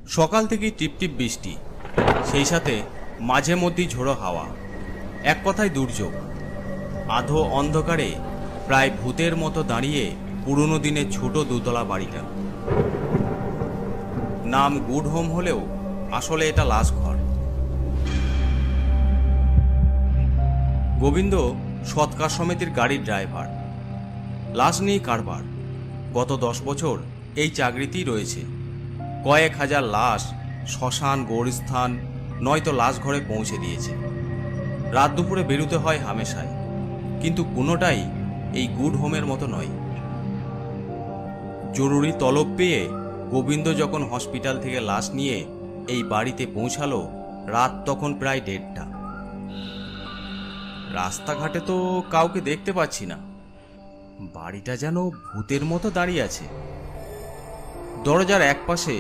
সকাল থেকেই টিপটিপ বৃষ্টি, সেই সাথে মাঝে মধ্যেই ঝোড়ো হাওয়া। এক কথায় দুর্যোগ। আধো অন্ধকারে প্রায় ভূতের মতো দাঁড়িয়ে পুরনো দিনের ছোট দোতলা বাড়িটা। নাম গুড হোম হলেও আসলে এটা লাশ ঘর। গোবিন্দ সৎকার সমিতির গাড়ির ড্রাইভার, লাশ নিয়ে কারবার। গত 10 বছর এই চাকরিতেই রয়েছে। কয়েক হাজার লাশ শ্মশান, গোরস্থান নয়তো লাশ ঘরে পৌঁছে দিয়েছে। রাত দুপুরে বেরোতে হয় হামেশায়, কিন্তু কোনোটাই এই গুড হোমের মতো নয়। জরুরি তলব পেয়ে গোবিন্দ যখন হসপিটাল থেকে লাশ নিয়ে এই বাড়িতে পৌঁছালো, রাত তখন প্রায় 1:30। রাস্তাঘাটে তো কাউকে দেখতে পাচ্ছি না। বাড়িটা যেন ভূতের মতো দাঁড়িয়ে আছে। দরজার একপাশে